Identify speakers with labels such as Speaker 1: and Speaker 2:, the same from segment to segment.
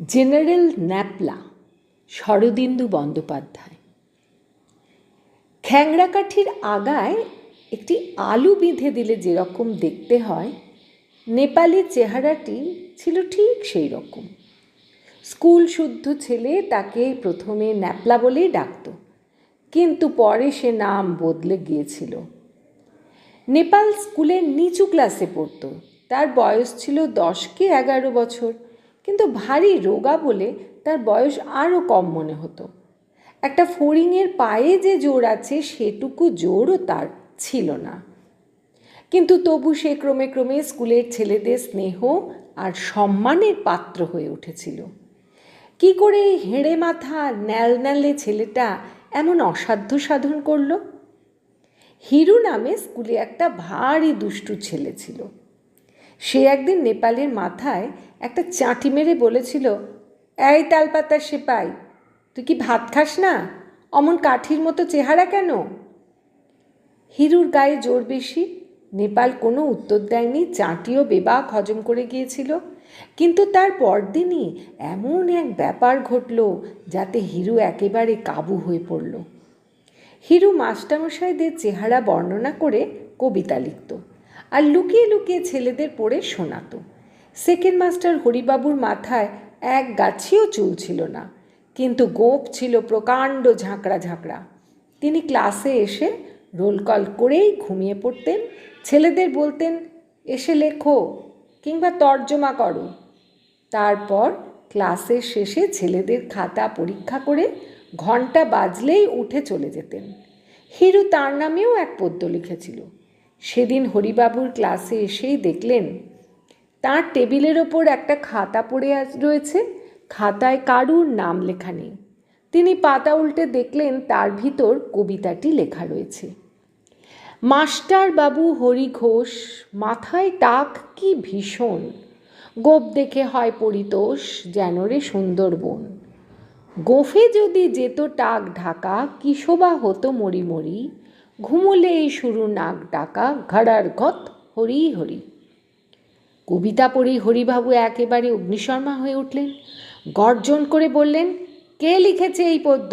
Speaker 1: General Napla, Sharadindu Bandyopadhyay. খ্যাংরা কাঠির আগায় একটি আলু বেঁধে দিলে যেরকম দেখতে হয়, নেপালের চেহারাটি ছিল ঠিক সেই রকম। স্কুল শুদ্ধ ছেলে তাকে প্রথমে ন্যাপলা বলেই ডাকত, কিন্তু পরে সে নাম বদলে গিয়েছিল। নেপাল স্কুলের নিচু ক্লাসে পড়ত। তার বয়স ছিল 10 কি 11 বছর, কিন্তু ভারী রোগা বলে তার বয়স আরও কম মনে হতো। একটা ফড়িংয়ের পায়ে যে জোর আছে সেটুকু জোরও তার ছিল না। কিন্তু তবু সে ক্রমে ক্রমে স্কুলের ছেলেদের স্নেহ আর সম্মানের পাত্র হয়ে উঠেছিল। কি করে হেঁড়ে মাথা ন্যালন্যালে ছেলেটা এমন অসাধ্য সাধন করল? হিরু নামে স্কুলে একটা ভারী দুষ্টু ছেলে ছিল। সে একদিন নেপালের মাথায় একটা চাঁটি মেরে বলেছিল, এই তালপাতার সেপাই, তুই কি ভাত খাস না? অমন কাঠির মতো চেহারা কেন? হিরুর গায়ে জোর বেশি, নেপাল কোনো উত্তর দেয়নি। চাঁটিও বেবাক হজম করে গিয়েছিল। কিন্তু তার পরদিনই এমন এক ব্যাপার ঘটল যাতে হিরু একেবারে কাবু হয়ে পড়ল। হিরু মাস্টারমশাইদের চেহারা বর্ণনা করে কবিতা লিখত আর লুকিয়ে লুকিয়ে ছেলেদের পড়ে শোনাত। সেকেন্ড মাস্টার হরিবাবুর মাথায় এক গাছিও চুল ছিল না, কিন্তু গোঁফ ছিল প্রকাণ্ড ঝাঁকড়া ঝাঁকড়া। তিনি ক্লাসে এসে রোল কল করেই ঘুমিয়ে পড়তেন। ছেলেদের বলতেন, এসে লেখো কিংবা তর্জমা করো। তারপর ক্লাসের শেষে ছেলেদের খাতা পরীক্ষা করে ঘন্টা বাজলেই উঠে চলে যেতেন। হিরু তার নামেও এক পদ্য লিখেছিল। সেদিন হরিবাবুর ক্লাসে এসেই দেখলেন তার টেবিলের ওপর একটা খাতা পড়ে রয়েছে। খাতায় কারুর নাম লেখা নেই। তিনি পাতা উল্টে দেখলেন তার ভিতর কবিতাটি লেখা রয়েছে। মাস্টার বাবু হরি ঘোষ, মাথায় টাক কি ভীষণ, গোপ দেখে হয় পরিতোষ, যেন রে সুন্দরবন। গোফে যদি যেত টাক ঢাকা, কি শোভা হতো মরি মরি, ঘুমোলে এই শুরু নাক ডাকা, ঘড়ার ঘত হরি হরি। কবিতা পড়েই হরিবাবু একেবারে অগ্নিশর্মা হয়ে উঠলেন। গর্জন করে বললেন, কে লিখেছে এই পদ্য?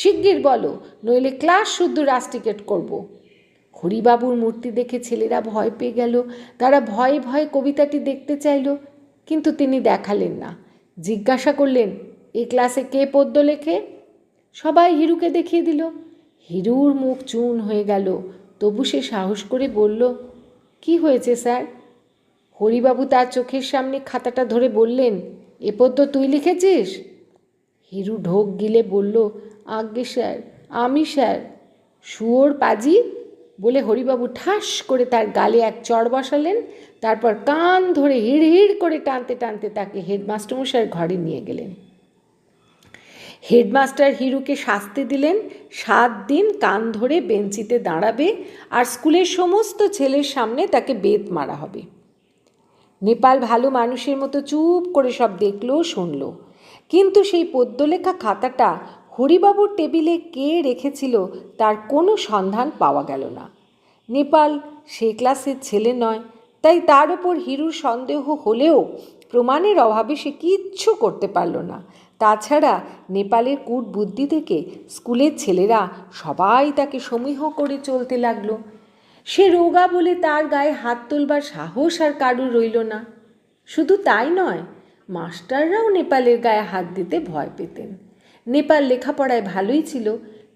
Speaker 1: শিগগির বলো, নইলে ক্লাস শুদ্ধ রাস্টিকেট করব। হরিবাবুর মূর্তি দেখে ছেলেরা ভয় পেয়ে গেল। তারা ভয়ে ভয়ে কবিতাটি দেখতে চাইল, কিন্তু তিনি দেখালেন না। জিজ্ঞাসা করলেন, এই ক্লাসে কে পদ্য লেখে? সবাই হিরুকে দেখিয়ে দিল। হিরুর মুখ চুন হয়ে গেল। তবু সে সাহস করে বলল, কি হয়েছে স্যার? হরিবাবু তার চোখের সামনে খাতাটা ধরে বললেন, এ পদ্য তুই লিখেছিস? হিরু ঢোক গিলে বলল, আজ্ঞে স্যার, আমি স্যার। শুয়োর পাজি বলে হরিবাবু ঠাস করে তার গালে এক চড় বসালেন। তারপর কান ধরে হিড় হিড় করে টানতে টানতে তাকে হেডমাস্টারমশাইয়ের ঘরে নিয়ে গেলেন। হেডমাস্টার হিরুকে শাস্তি দিলেন, 7 দিন কান ধরে বেঞ্চিতে দাঁড়াবে আর স্কুলের সমস্ত ছেলের সামনে তাকে বেত মারা হবে। নেপাল ভালো মানুষের মতো চুপ করে সব দেখলো, শুনল। কিন্তু সেই পদ্যলেখা খাতাটা হরিবাবুর টেবিলে কে রেখেছিল তার কোনো সন্ধান পাওয়া গেল না। নেপাল সে ক্লাসের ছেলে নয়, তাই তার ওপর হিরুর সন্দেহ হলেও প্রমাণের অভাবে সে কিচ্ছু করতে পারল না। তাছাড়া নেপালের কূট বুদ্ধি থেকে স্কুলের ছেলেরা সবাই তাকে সমীহ করে চলতে লাগলো। সে রোগা বলে তার গায়ে হাত তোলবার সাহস আর কারুর রইল না। শুধু তাই নয়, মাস্টাররাও নেপালের গায়ে হাত দিতে ভয় পেতেন। নেপাল লেখাপড়ায় ভালোই ছিল,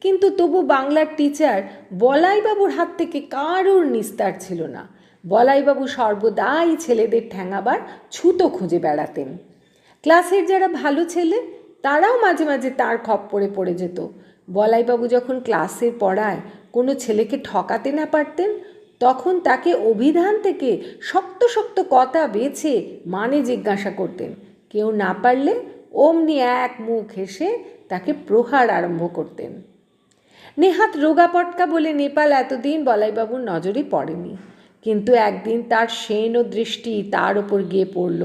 Speaker 1: কিন্তু তবু বাংলার টিচার বলাইবাবুর হাত থেকে কারুর নিস্তার ছিল না। বলাইবাবু সর্বদাই ছেলেদের ঠ্যাঙাবার ছুতো খুঁজে বেড়াতেন। ক্লাসের যারা ভালো ছেলে তারাও মাঝে মাঝে তার খপ্পরে পড়ে যেত। বলাইবাবু যখন ক্লাসের পড়ায় কোনো ছেলেকে ঠকাতে না পারতেন, তখন তাকে অভিধান থেকে শক্ত শক্ত কথা বেছে মানে জিজ্ঞাসা করতেন। কেউ না পারলে অমনি এক মুখ হেসে তাকে প্রহার আরম্ভ করতেন। নেহাত রোগা পটকা বলে নেপাল এতদিন বলাইবাবুর নজরে পড়েনি, কিন্তু একদিন তার শেন ও দৃষ্টি তার ওপর গিয়ে পড়ল।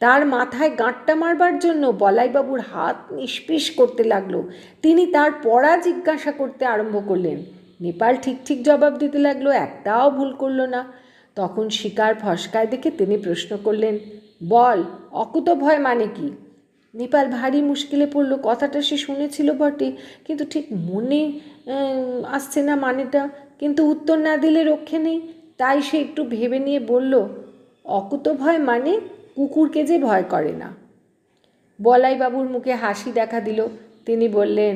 Speaker 1: তার মাথায় গাঁটটা মারবার জন্য বলাইবাবুর হাত নিষ্পিস করতে লাগলো। তিনি তার পড়া জিজ্ঞাসা করতে আরম্ভ করলেন। নেপাল ঠিক ঠিক জবাব দিতে লাগলো, একটাও ভুল করল না। তখন শিকার ফসকায় দেখে তিনি প্রশ্ন করলেন, বল, অকুতভয় মানে কি? নেপাল ভারী মুশকিলে পড়ল। কথাটা সে শুনেছিল বটে, কিন্তু ঠিক মনে আসছে না মানেটা, কিন্তু উত্তর না দিলে রক্ষে নেই। তাই সে একটু ভেবে নিয়ে বলল, অকুতভয় মানে কুকুরকে যে ভয় করে না। বলাইবাবুর মুখে হাসি দেখা দিল। তিনি বললেন,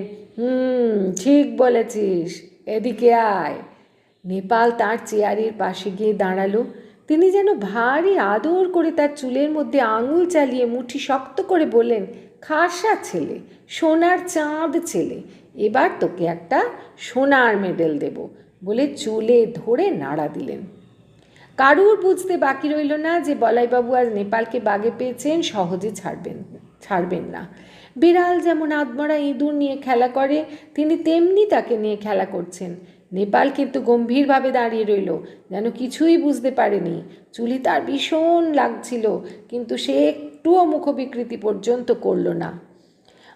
Speaker 1: ঠিক বলেছিস, এদিকে আয়। নেপাল তার চেয়ারের পাশে গিয়ে দাঁড়ালো। তিনি যেন ভারী আদর করে তার চুলের মধ্যে আঙুল চালিয়ে মুঠি শক্ত করে বললেন, খাসা ছেলে, সোনার চাঁদ ছেলে, এবার তোকে একটা সোনার মেডেল দেব বলে চুলে ধরে নাড়া দিলেন। কারুর বুঝতে বাকি রইল না যে বলাইবাবু আজ নেপালকে বাগে পেয়েছেন, সহজে ছাড়বেন না। বিড়াল যেমন আধমরা ইঁদুর নিয়ে খেলা করে, তিনি তেমনি তাকে নিয়ে খেলা করছেন। নেপাল কিন্তু গম্ভীরভাবে দাঁড়িয়ে রইল, যেন কিছুই বুঝতে পারেনি। চুলি তার ভীষণ লাগছিল, কিন্তু সে একটুও মুখবিকৃতি পর্যন্ত করল না।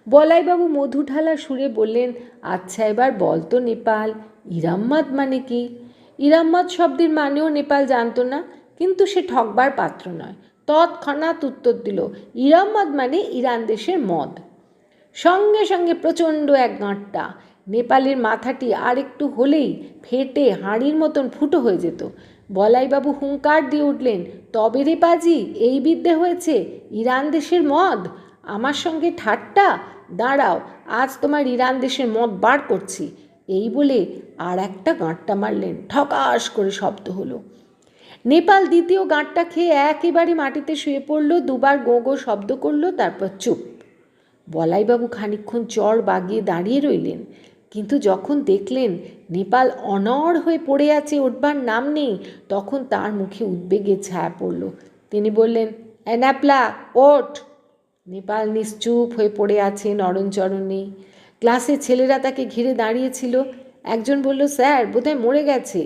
Speaker 1: বলাইবাবু মধু ঢালা সুরে বললেন, আচ্ছা এবার বল তো নেপাল, ইরাম্মাদ মানে কি? ইরাম্মাদ শব্দের মানেও নেপাল জানত না, কিন্তু সে ঠকবার পাত্র নয়। তৎক্ষণাৎ উত্তর দিল, ইরাম্মাদ মানে ইরান দেশের মদ। সঙ্গে সঙ্গে প্রচণ্ড এক গাঁটটা। নেপালের মাথাটি আর একটু হলেই ফেটে হাঁড়ির মতন ফুটো হয়ে যেত। বলাইবাবু হুঙ্কার দিয়ে উঠলেন, তবে রে পাজি, এই বিদ্যে হয়েছে? ইরান দেশের মদ? আমার সঙ্গে ঠাট্টা? দাঁড়াও, আজ তোমার ইরান দেশের মদ বার করছি। এই বলে আর একটা গাঁটটা মারলেন। ঠকাস করে শব্দ হলো। নেপাল দ্বিতীয় গাঁটটা খেয়ে একেবারে মাটিতে শুয়ে পড়ল, দুবার গো গো শব্দ করলো, তারপর চুপ। বলাইবাবু খানিকক্ষণ চড় বাগিয়ে দাঁড়িয়ে রইলেন, কিন্তু যখন দেখলেন নেপাল অনড় হয়ে পড়ে আছে, উঠবার নাম নেই, তখন তার মুখে উদ্বেগের ছায়া পড়ল। তিনি বললেন, ন্যাপলা ওঠ। নেপাল নিশ্চুপ হয়ে পড়ে আছে, নরণচরণ নেই। ক্লাসের ছেলেরা তাকে ঘিরে দাঁড়িয়েছিল। একজন বলল, স্যার বোধহয় মরে গেছে।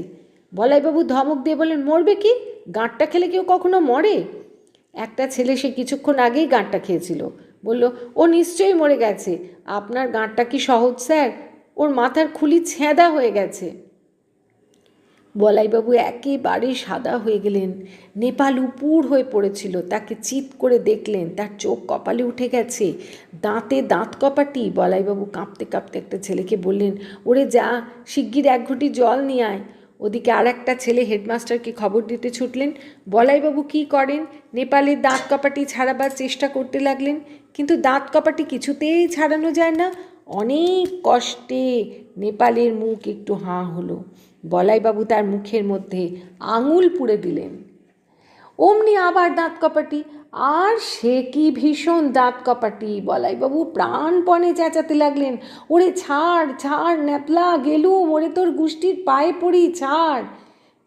Speaker 1: বলাইবাবু ধমক দিয়ে বললেন, মরবে কি? গাঁটটা খেলে কেউ কখনো মরে? একটা ছেলে সে কিছুক্ষণ আগেই গাঁটটা খেয়েছিল, বলল, ও নিশ্চয়ই মরে গেছে। আপনার গাঁটটা কি সহজ স্যার? ওর মাথার খুলি ছেঁদা হয়ে গেছে। বলাইবাবু একেবারে সাদা হয়ে গেলেন। নেপাল উপুর হয়ে পড়েছিল। তাকে চিৎ করে দেখলেন, তার চোখ কপালে উঠে গেছে, দাঁতে দাঁত কপাটি। বলাইবাবু কাঁপতে কাঁপতে একটা ছেলেকে বললেন, ওরে যা, শিগগির এক ঘটি জল নিয়ে আয়। ওদিকে আর একটা ছেলে হেডমাস্টারকে খবর দিতে ছুটলেন। বলাইবাবু কী করেন, নেপালের দাঁত কপাটি ছাড়াবার চেষ্টা করতে লাগলেন, কিন্তু দাঁত কপাটি কিছুতেই ছাড়ানো যায় না। অনেক কষ্টে নেপালের মুখ একটু হাঁ হলো। বলাইবাবু তার মুখের মধ্যে আঙুল পুড়ে দিলেন। অমনি আবার দাঁত কপাটি, আর সে কি ভীষণ দাঁত কপাটি। বলাইবাবু প্রাণপণে চেঁচাতে লাগলেন, ওরে ছাড় ছাড় ন্যাপলা, গেলুম, ওরে তোর গুষ্টির পায়ে পড়ি, ছাড়।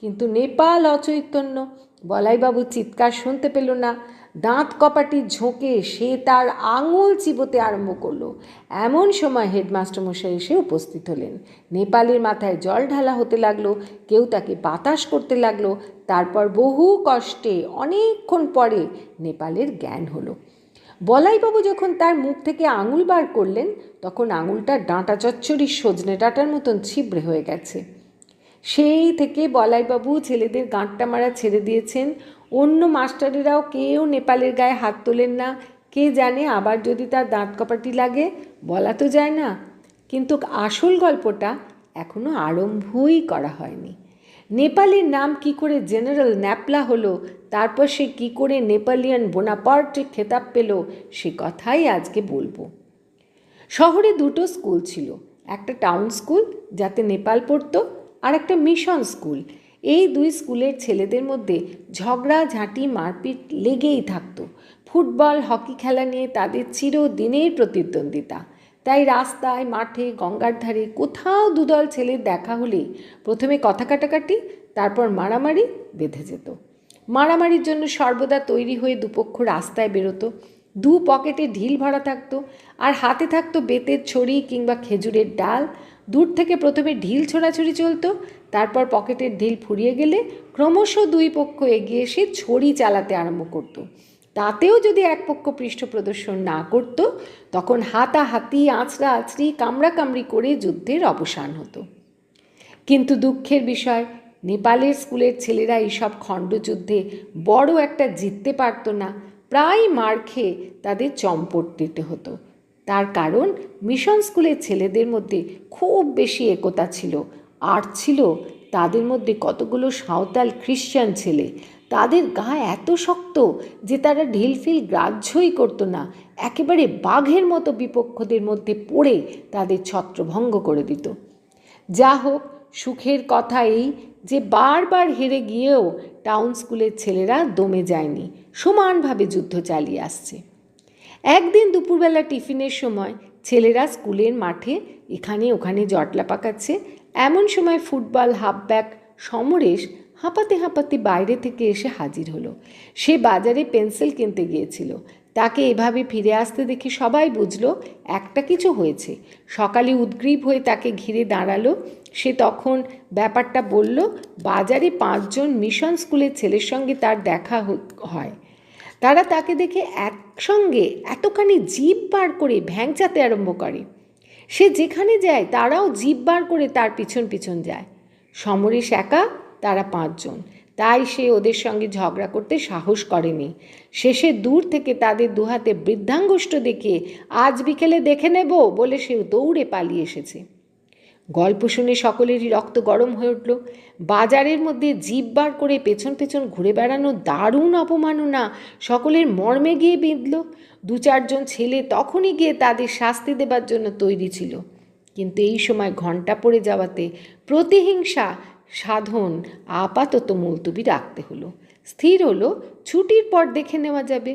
Speaker 1: কিন্তু নেপাল অচৈতন্য। বলাইবাবু চিৎকার শুনতে পেল না। দাঁত কপাটির ঝোঁকে সে তার আঙুল চিবোতে আরম্ভ করলো। এমন সময় হেডমাস্টারমশাই এসে উপস্থিত হলেন। নেপালের মাথায় জল ঢালা হতে লাগলো, কেউ তাকে বাতাস করতে লাগলো। তারপর বহু কষ্টে অনেকক্ষণ পরে নেপালের জ্ঞান হলো। বলাইবাবু যখন তার মুখ থেকে আঙুল বার করলেন, তখন আঙুলটা ডাঁটা চচ্চড়ির সজনে ডাঁটার মতন ছিবড়ে হয়ে গেছে। সেই থেকে বলাইবাবু ছেলেদের গাঁটটা মারা ছেড়ে দিয়েছেন। অন্য মাস্টারেরাও কেউ নেপালের গায়ে হাত তোলেন না। কে জানে আবার যদি তার দাঁত কপাটি লাগে, বলা তো যায় না। কিন্তু আসল গল্পটা এখনো আরম্ভই করা হয়নি। নেপালের নাম কি করে জেনারেল ন্যাপলা হলো, তারপর সে কি করে নেপোলিয়ন বোনাপার্টে খেতাব পেল, সে কথাই আজকে বলবো। শহরে দুটো স্কুল ছিল, একটা টাউন স্কুল যাতে নেপাল পড়তো, আর একটা মিশন স্কুল। এই দুই স্কুলের ছেলেদের মধ্যে ঝগড়া ঝাঁটি মারপিট লেগেই থাকতো। ফুটবল হকি খেলা নিয়ে তাদের চিরদিনের প্রতিদ্বন্দ্বিতা। তাই রাস্তায়, মাঠে, গঙ্গার ধারে কোথাও দুদল ছেলের দেখা হলেই প্রথমে কথা কাটাকাটি, তারপর মারামারি বেঁধে যেত। মারামারির জন্য সর্বদা তৈরি হয়ে দুপক্ষ রাস্তায় বেরোতো। দু পকেটে ঢিল ভরা থাকতো, আর হাতে থাকতো বেতের ছড়ি কিংবা খেজুরের ডাল। দূর থেকে প্রথমে ঢিল ছোড়াছুড়ি চলতো, তারপর পকেটের ঢিল ফুরিয়ে গেলে ক্রমশ দুই পক্ষ এগিয়ে এসে ছড়ি চালাতে আরম্ভ করত। তাতেও যদি এক পক্ষ পৃষ্ঠ প্রদর্শন না করত, তখন হাতাহাতি, আঁচড়া আঁচড়ি, কামড়াকামড়ি করে যুদ্ধের অবসান হতো। কিন্তু দুঃখের বিষয়, নেপালের স্কুলের ছেলেরা এইসব খণ্ডযুদ্ধে বড় একটা জিততে পারত না। প্রায় মার খেয়ে তাদের চম্পট দিতে হতো। তার কারণ মিশন স্কুলের ছেলেদের মধ্যে খুব বেশি একতা ছিল, আর ছিল তাদের মধ্যে কতগুলো সাঁওতাল খ্রিশ্চান ছেলে। তাদের গা এত শক্ত যে তারা ঢিলফিল গ্রাহ্যই করতো না, একেবারে বাঘের মতো বিপক্ষদের মধ্যে পড়ে তাদের ছত্রভঙ্গ করে দিত। যা হোক, সুখের কথা এই যে বারবার হেরে গিয়েও টাউন স্কুলের ছেলেরা দমে যায়নি, সমানভাবে যুদ্ধ চালিয়ে আসছে। একদিন দুপুরবেলা টিফিনের সময় ছেলেরা স্কুলের মাঠে এখানে ওখানে জটলা পাকাচ্ছে। এমন সময় ফুটবল হাফব্যাক সমরেশ হাঁপাতে হাঁপাতে বাইরে থেকে এসে হাজির হলো। সে বাজারে পেন্সিল কিনতে গিয়েছিল। তাকে এভাবে ফিরে আসতে দেখে সবাই বুঝলো একটা কিছু হয়েছে। সকালে উদ্গ্রীব হয়ে তাকে ঘিরে দাঁড়ালো। সে তখন ব্যাপারটা বলল। বাজারে 5 জন মিশন স্কুলের ছেলের সঙ্গে তার দেখা হয়। তারা তাকে দেখে একসঙ্গে এতখানি জিভ বার করে ভ্যাংচাতে আরম্ভ করে। সে যেখানে যায় তারাও জিভ বার করে তার পিছন পিছন যায়। সমরেশ একা, তারা 5 জন, তাই সে ওদের সঙ্গে ঝগড়া করতে সাহস করেনি। শেষে দূর থেকে তাদের দুহাতে বৃদ্ধাঙ্গুষ্ঠ দেখিয়ে আজ বিকেলে দেখে নেব বলে সে দৌড়ে পালিয়ে এসেছে। গল্প শুনে সকলেরই রক্ত গরম হয়ে উঠল। বাজারের মধ্যে জিভ বার করে পেছন পেছন ঘুরে বেড়ানো দারুণ অপমাননা সকলের মর্মে গিয়ে বিঁধল। 2-4 জন ছেলে তখনই গিয়ে তাদের শাস্তি দেবার জন্য তৈরি ছিল। কিন্তু এই সময় ঘণ্টা পড়ে যাওয়াতে প্রতিহিংসা সাধন আপাতত মুলতবি রাখতে হলো। স্থির হলো ছুটির পর দেখে নেওয়া যাবে।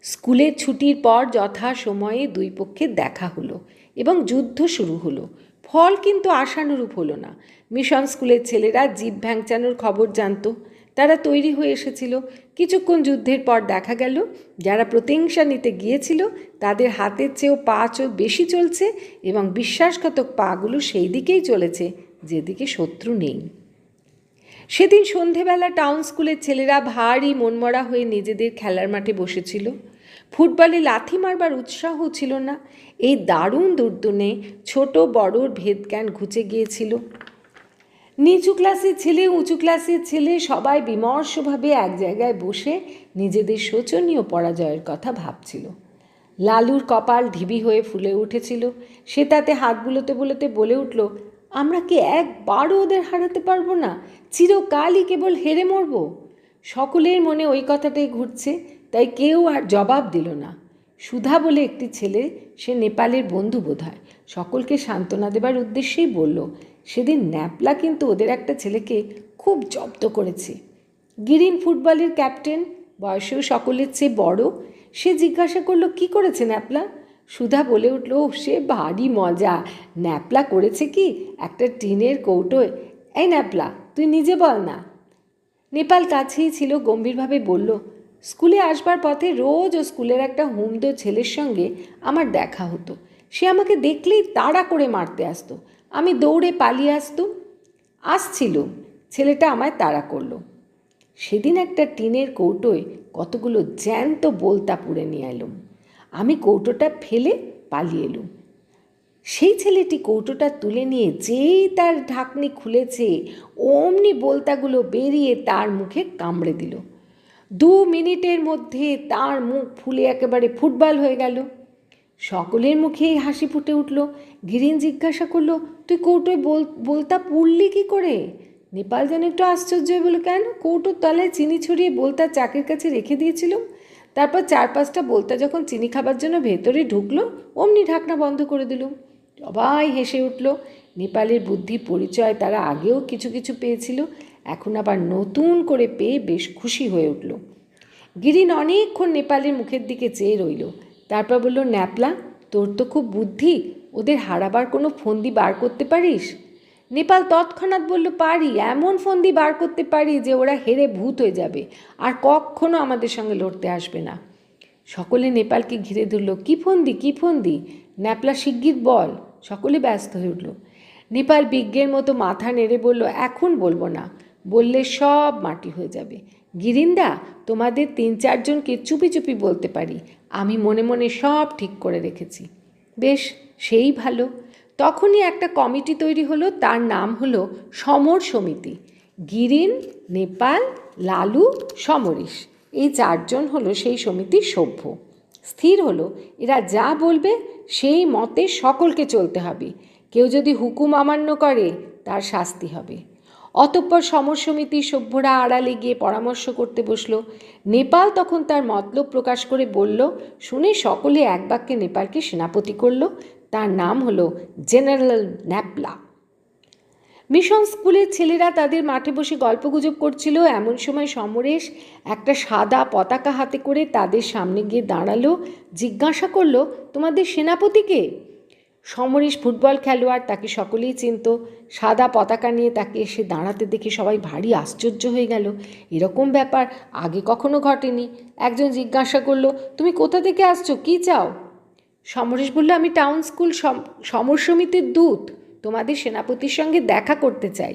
Speaker 1: স্কুলের ছুটির পর যথা সময়ে দুই পক্ষের দেখা হলো এবং যুদ্ধ শুরু হলো। ফল কিন্তু আশানুরূপ হলো না। মিশন স্কুলের ছেলেরা জিভ ভ্যাংচানোর খবর জানত। তারা তৈরি হয়ে এসেছিল। কিছুক্ষণ যুদ্ধের পর দেখা গেল যারা প্রতিহিংসা নিতে গিয়েছিল তাদের হাতের চেয়েও পা বেশি চলছে এবং বিশ্বাসঘাতক পাগুলো সেই দিকেই চলেছে যেদিকে শত্রু নেই। সেদিন সন্ধেবেলা টাউন স্কুলের ছেলেরা ভারী মনমরা হয়ে নিজেদের খেলার মাঠে বসেছিল। ফুটবলে লাথি মারবার উৎসাহ ছিল না। এই দারুণ দুর্দিনে ছোট বড়োর ভেদজ্ঞান ঘুচে গিয়েছিল। নিচু ক্লাসের ছেলে উঁচু ক্লাসের ছেলে সবাই বিমর্ষভাবে এক জায়গায় বসে নিজেদের শোচনীয় পরাজয়ের কথা ভাবছিল। লালুর কপাল ঢিবি হয়ে ফুলে উঠেছিল। সে তাতে হাত বুলোতে বুলোতে বলে উঠল, আমরা কি একবারও ওদের হারাতে পারবো না? চিরকালই কেবল হেরে মরব। সকলের মনে ওই কথাটাই ঘুরছে, তাই কেউ আর জবাব দিল না। সুধা বলে একটি ছেলে, সে নেপালের বন্ধু বোধহয়, সকলকে সান্ত্বনা দেবার উদ্দেশ্যেই বলল, সেদিন ন্যাপলা কিন্তু ওদের একটা ছেলেকে খুব জব্দ করেছে। গিরিন ফুটবলের ক্যাপ্টেন, বয়সেও সকলের চেয়ে বড়। সে জিজ্ঞাসা করলো, কি করেছে ন্যাপলা? সুধা বলে উঠল, সে ভারী মজা। ন্যাপলা করেছে কি, একটা টিনের কৌটোয়। এই ন্যাপলা, তুই নিজে বল না। নেপাল কাছেই ছিল, গম্ভীরভাবে বলল, স্কুলে আসবার পথে রোজ ও স্কুলের একটা হুমদো ছেলের সঙ্গে আমার দেখা হতো। সে আমাকে দেখলেই তাড়া করে মারতে আসতো। আমি দৌড়ে পালিয়ে আসছিলুম, ছেলেটা আমায় তাড়া করলো। সেদিন একটা টিনের কৌটোয় কতগুলো জ্যান্ত বোলতা পুড়ে নিয়ে এলুম। আমি কৌটোটা ফেলে পালিয়ে এলুম। সেই ছেলেটি কৌটোটা তুলে নিয়ে যেই তার ঢাকনি খুলেছে অমনি বোলতাগুলো বেরিয়ে তার মুখে কামড়ে দিল। 2 মিনিটের মধ্যে তার মুখ ফুলে একেবারে ফুটবল হয়ে গেল। সকলের মুখেই হাসি ফুটে উঠল। গিরিন জিজ্ঞাসা করলো, তুই কৌটোয় বোলতা পুড়লি কী করে? নেপাল যেন একটু আশ্চর্য হয়ে বলল, কেন? কৌটোর তলায় চিনি ছড়িয়ে বোলতা চাকের কাছে রেখে দিয়েছিলাম। তারপর 4-5টা বোলতা যখন চিনি খাবার জন্য ভেতরে ঢুকলো অমনি ঢাকনা বন্ধ করে দিল। সবাই হেসে উঠল। নেপালের বুদ্ধি পরিচয় তারা আগেও কিছু কিছু পেয়েছিল, এখন আবার নতুন করে পেয়ে বেশ খুশি হয়ে উঠল। গিরিন অনেকক্ষণ নেপালের মুখের দিকে চেয়ে রইল। তারপর বলল, ন্যাপলা, তোর তো খুব বুদ্ধি, ওদের হারাবার কোনো ফন্দি বার করতে পারিস? নেপাল তৎক্ষণাৎ বলল, পারি, এমন ফন্দি বার করতে পারি যে ওরা হেরে ভূত হয়ে যাবে আর কখনো আমাদের সঙ্গে লড়তে আসবে না। সকলে নেপালকে ঘিরে ধরল, কী ফন্দি, কী ফন্দি? ন্যাপলা শিগগির বল। সকলে ব্যস্ত হয়ে উঠল। নেপাল বিজ্ঞের মতো মাথা নেড়ে বলল, এখন বলবো না, বললে সব মাটি হয়ে যাবে। গিরিন্দা, তোমাদের 3-4 জনকে চুপি চুপি বলতে পারি, আমি মনে মনে সব ঠিক করে রেখেছি। বেশ, সেই ভালো। তখনই একটা কমিটি তৈরি হলো, তার নাম হলো সমর সমিতি। গিরিন, নেপাল, লালু, সমরেশ এই 4 জন হলো সেই সমিতির সভ্য। স্থির হলো এরা যা বলবে সেই মতে সকলকে চলতে হবে, কেউ যদি হুকুম অমান্য করে তার শাস্তি হবে। অতঃপর সমর সমিতির সভ্যরা আড়ালে গিয়ে পরামর্শ করতে বসলো। নেপাল তখন তার মতলব প্রকাশ করে বলল, শুনে সকলে এক বাক্যে নেপালকে সেনাপতি করল। তার নাম হলো জেনারেল ন্যাপলা। মিশন স্কুলের ছেলেরা তাদের মাঠে বসে গল্পগুজব করছিল। এমন সময় সমরেশ একটা সাদা পতাকা হাতে করে তাদের সামনে গিয়ে দাঁড়ালো, জিজ্ঞাসা করলো, তোমাদের সেনাপতি কে? সমরেশ ফুটবল খেলোয়াড়, তাকে সকলেই চিনত। সাদা পতাকা নিয়ে তাকে এসে দাঁড়াতে দেখে সবাই ভারী আশ্চর্য হয়ে গেল। এরকম ব্যাপার আগে কখনো ঘটেনি। একজন জিজ্ঞাসা করলো, তুমি কোথা থেকে আসছো, কী চাও? সমরেশ বলল, আমি টাউন স্কুল সমর সমিতির দূত, তোমাদের সেনাপতির সঙ্গে দেখা করতে চাই।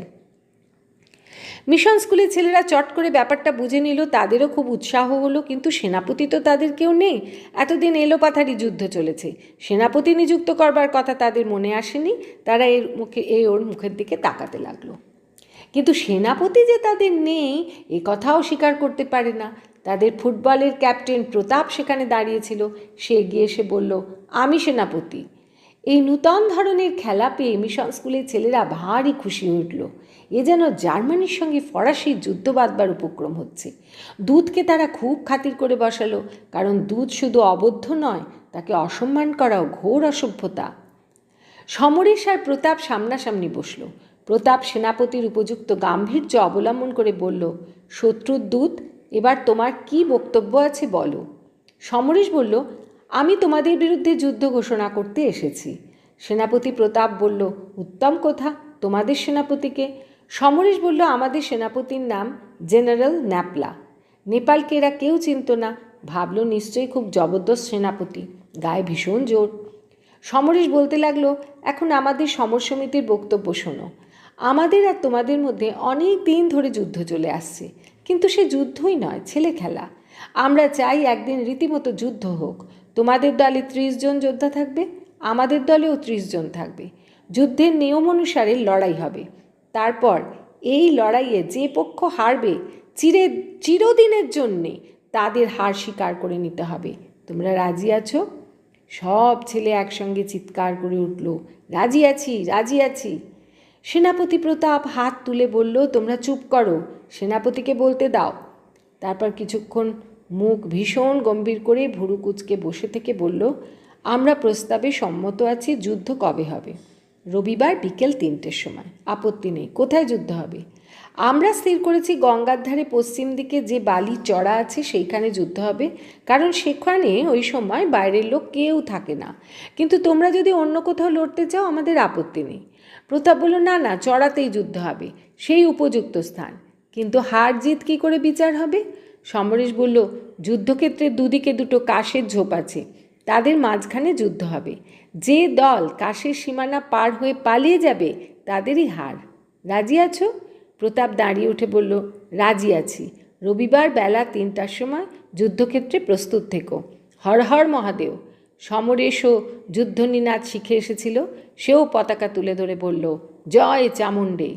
Speaker 1: মিশন স্কুলের ছেলেরা চট করে ব্যাপারটা বুঝে নিল। তাদেরও খুব উৎসাহ হলো, কিন্তু সেনাপতি তো তাদের কেউ নেই। এতদিন এলোপাথারি যুদ্ধ চলেছে, সেনাপতি নিযুক্ত করবার কথা তাদের মনে আসেনি। তারা ওর মুখের দিকে তাকাতে লাগলো। কিন্তু সেনাপতি যে তাদের নেই এ কথাও স্বীকার করতে পারে না। তাদের ফুটবলের ক্যাপ্টেন প্রতাপ সেখানে দাঁড়িয়েছিল। সে এগিয়ে এসে বলল, আমি সেনাপতি। এই নূতন ধরনের খেলা পেয়ে মিশন স্কুলের ছেলেরা ভারী খুশি উঠল। এ যেন জার্মানির সঙ্গে ফরাসির যুদ্ধ বাঁধবার উপক্রম হচ্ছে। দুধকে তারা খুব খাতির করে বসালো, কারণ দুধ শুধু অবদ্ধ নয়, তাকে অসম্মান করাও ঘোর অসভ্যতা। সমরেশ আর প্রতাপ সামনাসামনি বসল। প্রতাপ সেনাপতির উপযুক্ত গাম্ভীর্য অবলম্বন করে বলল, শত্রুর দূত, এবার তোমার কি বক্তব্য আছে বলো। সমরেশ বলল, আমি তোমাদের বিরুদ্ধে যুদ্ধ ঘোষণা করতে এসেছি। সেনাপতি প্রতাপ বলল, উত্তম কথা, তোমাদের সেনাপতিকে? সমরেশ বলল, আমাদের সেনাপতির নাম জেনারেল ন্যাপলা। নেপালকে এরা কেউ চিনত না, ভাবলো নিশ্চয়ই খুব জবরদস্ত সেনাপতি, গায়ে ভীষণ জোর। সমরেশ বলতে লাগলো, এখন আমাদের সমর সমিতির বক্তব্য শোনো। আমাদের আর তোমাদের মধ্যে অনেক দিন ধরে যুদ্ধ চলে আসছে, কিন্তু সে যুদ্ধই নয়, ছেলে খেলা। আমরা চাই একদিন রীতিমতো যুদ্ধ হোক। তোমাদের দলে 30 জন যোদ্ধা থাকবে, আমাদের দলেও 30 জন থাকবে। যুদ্ধের নিয়ম অনুসারে লড়াই হবে। তারপর এই লড়াইয়ে যে পক্ষ হারবে চিরদিনের জন্যে তাদের হার স্বীকার করে নিতে হবে। তোমরা রাজি আছো? সব ছেলে একসঙ্গে চিৎকার করে উঠল, রাজি আছি, রাজি আছি। সেনাপতি প্রতাপ হাত তুলে বলল, তোমরা চুপ করো, সেনাপতিকে বলতে দাও। তারপর কিছুক্ষণ মুখ ভীষণ গম্ভীর করে ভুরু কুঁচকে বসে থেকে বলল, আমরা প্রস্তাবে সম্মত আছি। যুদ্ধ কবে হবে? রবিবার বিকেল 3টের সময়। আপত্তি নেই। কোথায় যুদ্ধ হবে? আমরা স্থির করেছি গঙ্গার ধারে পশ্চিম দিকে যে বালি চড়া আছে সেইখানে যুদ্ধ হবে, কারণ সেখানে ওই সময় বাইরের লোক কেউ থাকে না। কিন্তু তোমরা যদি অন্য কোথাও লড়তে চাও আমাদের আপত্তি নেই। প্রতাপ বলল, না না, চড়াতেই যুদ্ধ হবে, সেই উপযুক্ত স্থান। কিন্তু হার জিত কী করে বিচার হবে? সমরেশ বলল, যুদ্ধক্ষেত্রে দুদিকে দুটো কাশের ঝোপ আছে, তাদের মাঝখানে যুদ্ধ হবে। যে দল কাশের সীমানা পার হয়ে পালিয়ে যাবে তাদেরই হার। রাজি আছো? প্রতাপ দাঁড়িয়ে উঠে বলল, রাজি আছি। রবিবার বেলা 3টার সময় যুদ্ধক্ষেত্রে প্রস্তুত থেকো। হর হর মহাদেব। সমরেশও যুদ্ধনিনাদ শিখে এসেছিল। সেও পতাকা তুলে ধরে বলল, জয় চামুণ্ডে।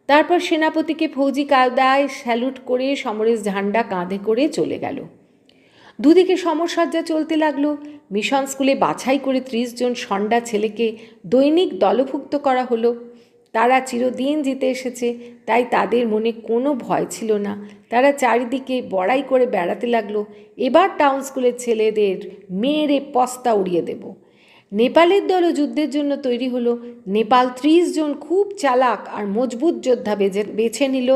Speaker 1: তারপর সেনাপতিকে ফৌজি কায়দায় স্যালুট করে সমরেশ ঝান্ডা কাঁধে করে চলে গেল। দুদিকে সমরসজ্জা চলতে লাগলো। মিশন স্কুলে বাছাই করে 30 জন ষণ্ডা ছেলেকে দৈনিক দলভুক্ত করা হলো। তারা চিরদিন জিতে এসেছে, তাই তাদের মনে কোনো ভয় ছিল না। তারা চারিদিকে বড়াই করে বেড়াতে লাগলো, এবার টাউন স্কুলের ছেলেদের মেরে পস্তা উড়িয়ে দেব। নেপালের দলও যুদ্ধের জন্য তৈরি হলো। নেপাল 30 জন খুব চালাক আর মজবুত যোদ্ধা বেছে নিল।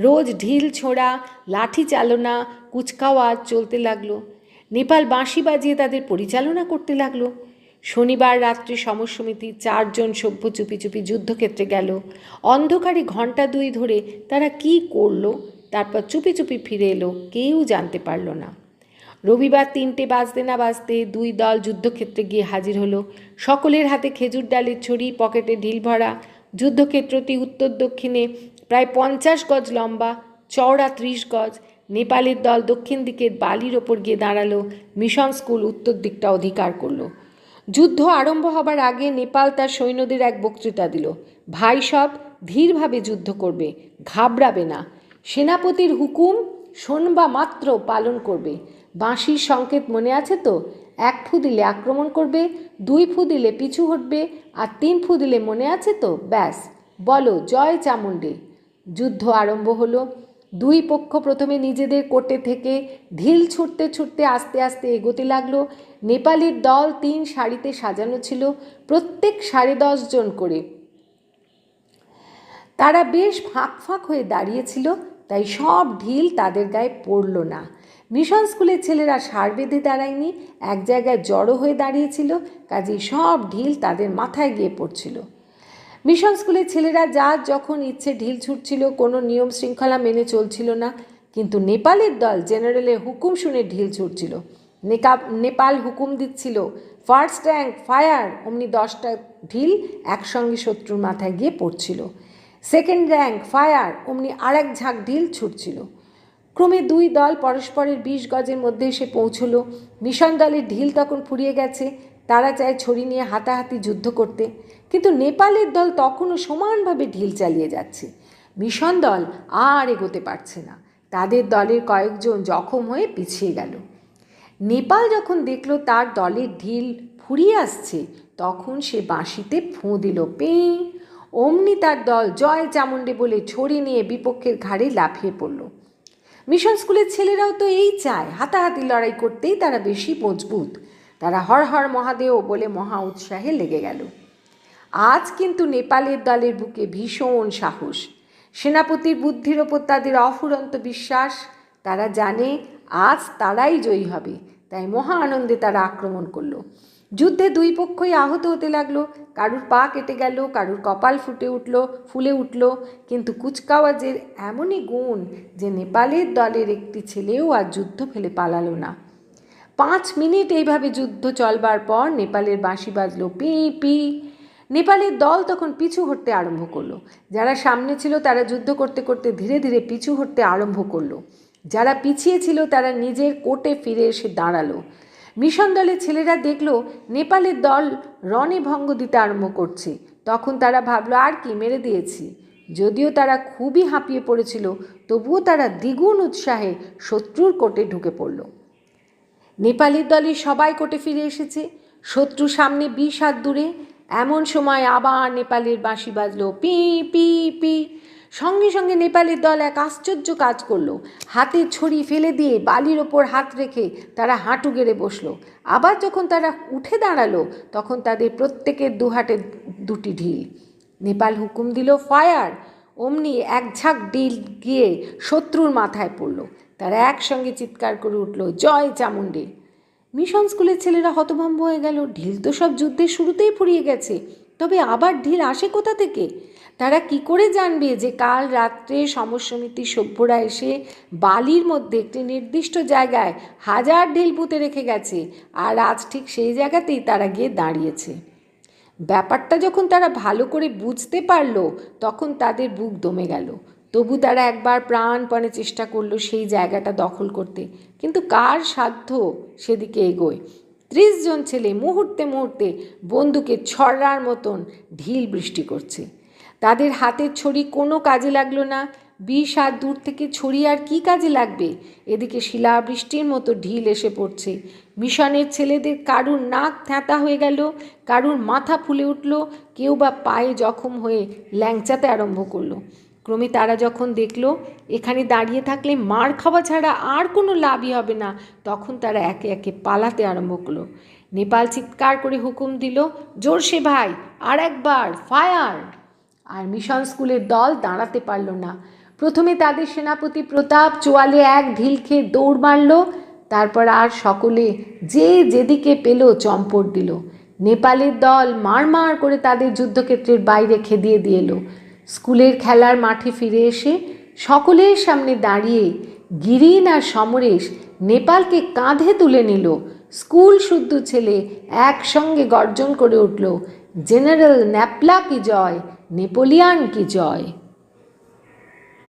Speaker 1: রোজ ঢিল ছোঁড়া, লাঠি চালনা, কুচকাওয়াজ চলতে লাগলো। নেপাল বাঁশি বাজিয়ে তাদের পরিচালনা করতে লাগলো। শনিবার রাত্রে সমর সমিতির 4 জন সভ্য চুপি চুপি যুদ্ধক্ষেত্রে গেল। অন্ধকারে ঘণ্টা 2 ধরে তারা কি করলো, তারপর চুপি চুপি ফিরে এলো, কেউ জানতে পারল না। রবিবার 3টে বাজতে না বাজতে 2 দল যুদ্ধক্ষেত্রে গিয়ে হাজির হলো। সকলের হাতে খেজুর ডালের ছড়ি, পকেটে ঢিল ভরা। যুদ্ধক্ষেত্রটি উত্তর দক্ষিণে প্রায় 50 গজ লম্বা, চওড়া 30 গজ। নেপালের দল দক্ষিণ দিকের বালির ওপর গিয়ে দাঁড়ালো। মিশন স্কুল উত্তর দিকটা অধিকার করলো। যুদ্ধ আরম্ভ হবার আগে নেপাল তার সৈন্যদের এক বক্তৃতা দিল। ভাই সব, ধীরভাবে যুদ্ধ করবে, ঘাবড়াবে না। সেনাপতির হুকুম, শোনবা মাত্র পালন করবে। বাঁশির সংকেত মনে আছে তো? 1 ফু দিলে আক্রমণ করবে, 2 ফু দিলে পিছু হটবে, আর 3 ফু দিলে মনে আছে তো? ব্যাস, বলো জয় চামুণ্ডে। যুদ্ধ আরম্ভ হলো। দুই পক্ষ প্রথমে নিজেদের কোর্টে থেকে ঢিল ছুটতে ছুটতে আস্তে আস্তে এগোতে লাগলো। নেপালের দল 3 সারিতে সাজানো ছিল, প্রত্যেক 10.5 জন করে। তারা বেশ ফাঁক ফাঁক হয়ে দাঁড়িয়েছিল, তাই সব ঢিল তাদের গায়ে পড়ল না। মিশন স্কুলের ছেলেরা সার বেঁধে দাঁড়ায়নি, এক জায়গায় জড়ো হয়ে দাঁড়িয়েছিল, কাজেই সব ঢিল তাদের মাথায় গিয়ে পড়ছিল। মিশন স্কুলের ছেলেরা যার যখন ইচ্ছে ঢিল ছুটছিল, কোনো নিয়ম শৃঙ্খলা মেনে চলছিল না। কিন্তু নেপালের দল জেনারেলের হুকুম শুনে ঢিল ছুটছিল। নেপাল হুকুম দিচ্ছিল, ফার্স্ট র্যাঙ্ক ফায়ার, অমনি 10টা ঢিল একসঙ্গে শত্রুর মাথায় গিয়ে পড়ছিল। সেকেন্ড র্যাঙ্ক ফায়ার, অমনি আরেক ঝাঁক ঢিল ছুটছিল। ক্রমে 2 দল পরস্পরের 20 গজের মধ্যে এসে পৌঁছল। মিশন দলের ঢিল তখন ফুরিয়ে গেছে, তারা চায় ছড়ি নিয়ে হাতাহাতি যুদ্ধ করতে, কিন্তু নেপালের দল তখনও সমানভাবে ঢিল চালিয়ে যাচ্ছে। মিশন দল আর এগোতে পারছে না, তাদের দলের কয়েকজন জখম হয়ে পিছিয়ে গেল। নেপাল যখন দেখল তার দলের ঢিল ফুরিয়ে আসছে, তখন সে বাঁশিতে ফোঁ দিল, পেঁ। অমনি তার দল জয় চামুণ্ডে বলে ছড়ি নিয়ে বিপক্ষের ঘাড়ে লাফিয়ে পড়ল। মিশন স্কুলের ছেলেরাও তো এই চায়, হাতাহাতি লড়াই করতেই তারা বেশি মজবুত। তারা হর হর মহাদেব বলে মহা উৎসাহে লেগে গেল। আজ কিন্তু নেপালের দলের বুকে ভীষণ সাহস। সেনাপতির বুদ্ধির ওপর তাদের অফুরন্ত বিশ্বাস। তারা জানে আজ তারাই জয়ী হবে, তাই মহা আনন্দে তারা আক্রমণ করলো। যুদ্ধে 2 পক্ষই আহত হতে লাগলো, কারুর পা কেটে গেল, কারুর কপাল ফুলে উঠল। কিন্তু কুচকাওয়াজের এমনই গুণ যে নেপালের দলের একটি ছেলেও আর যুদ্ধ ফেলে পালালো না। 5 মিনিট এইভাবে যুদ্ধ চলবার পর নেপালের বাঁশি বাজলো, পি পি। নেপালের দল তখন পিছু হটতে আরম্ভ করলো। যারা সামনে ছিল তারা যুদ্ধ করতে করতে ধীরে ধীরে পিছু হটতে আরম্ভ করলো। যারা পিছিয়ে ছিল তারা নিজের কোর্টে ফিরে এসে দাঁড়ালো। মিশন দলের ছেলেরা দেখলো নেপালের দল রণে ভঙ্গ দিতে আরম্ভ করছে। তখন তারা ভাবলো আর কি, মেরে দিয়েছি। যদিও তারা খুবই হাঁপিয়ে পড়েছিল, তবুও তারা দ্বিগুণ উৎসাহে শত্রুর কোর্টে ঢুকে পড়ল। নেপালের দলের সবাই কোর্টে ফিরে এসেছে, শত্রু সামনে 20 হাত দূরে। এমন সময় আবার নেপালের বাঁশি বাজলো, পি পি পি। সঙ্গে সঙ্গে নেপালের দল এক আশ্চর্য কাজ করলো। হাতের ছড়ি ফেলে দিয়ে বালির ওপর হাত রেখে তারা হাঁটু গেড়ে বসলো। আবার যখন তারা উঠে দাঁড়ালো, তখন তাদের প্রত্যেকের 2 হাতে 2টি ঢিল। নেপাল হুকুম দিল ফায়ার, অমনি এক ঝাঁক ঢিল গিয়ে শত্রুর মাথায় পড়ল। তারা একসঙ্গে চিৎকার করে উঠল, জয় চামুণ্ডে। মিশন স্কুলের ছেলেরা হতভম্ব হয়ে গেল। ঢিল তো সব যুদ্ধের শুরুতেই ফুরিয়ে গেছে, তবে আবার ঢিল আসে কোথা থেকে? তারা কি করে জানবে যে কাল রাত্রে সমসমিতির সভ্যরা এসে বালির মধ্যে একটি নির্দিষ্ট জায়গায় 1000 ঢিল পুঁতে রেখে গেছে, আর আজ ঠিক সেই জায়গাতেই তারা গিয়ে দাঁড়িয়েছে? ব্যাপারটা যখন তারা ভালো করে বুঝতে পারল, তখন তাদের বুক দমে গেল। তবু তারা একবার প্রাণপণে চেষ্টা করলো সেই জায়গাটা দখল করতে, কিন্তু কার সাধ্য সেদিকে এগোয়? 30 জন ছেলে মুহূর্তে মুহূর্তে বন্দুকের ছড়ার মতন ঢিল বৃষ্টি করছে। তাদের হাতের ছড়ি কোনো কাজে লাগলো না। 20 হাত দূর থেকে ছড়ি আর কি কাজে লাগবে? এদিকে শিলাবৃষ্টির মতো ঢিল এসে পড়ছে। মিশনের ছেলেদের কারুর নাক থ্যাঁতা হয়ে গেল, কারুর মাথা ফুলে উঠল, কেউ বা পায়ে জখম হয়ে ল্যাংচাতে আরম্ভ করলো। ক্রমে তারা যখন দেখলো এখানে দাঁড়িয়ে থাকলে মার খাওয়া ছাড়া আর কোনো লাভই হবে না, তখন তারা একে একে পালাতে আরম্ভ করলো। নেপাল চিৎকার করে হুকুম দিল, জোরসে ভাই, আর একবার ফায়ার। আর মিশন স্কুলের দল দাঁড়াতে পারল না। প্রথমে তাদের সেনাপতি প্রতাপ চোয়ালে এক ঢিল খেয়ে দৌড় মারল, তারপর আর সকলে যে যেদিকে পেল চম্পট দিল। নেপালের দল মার করে তাদের যুদ্ধক্ষেত্রের বাইরে খেদিয়ে দিয়ে এলো। স্কুলের খেলার মাঠে ফিরে এসে সকলের সামনে দাঁড়িয়ে গিরিন আর সমরেশ নেপালকে কাঁধে তুলে নিল। স্কুল শুদ্ধ ছেলে একসঙ্গে গর্জন করে উঠল, জেনারেল ন্যাপলা কি জয়, নেপোলিয়ান কি জয়।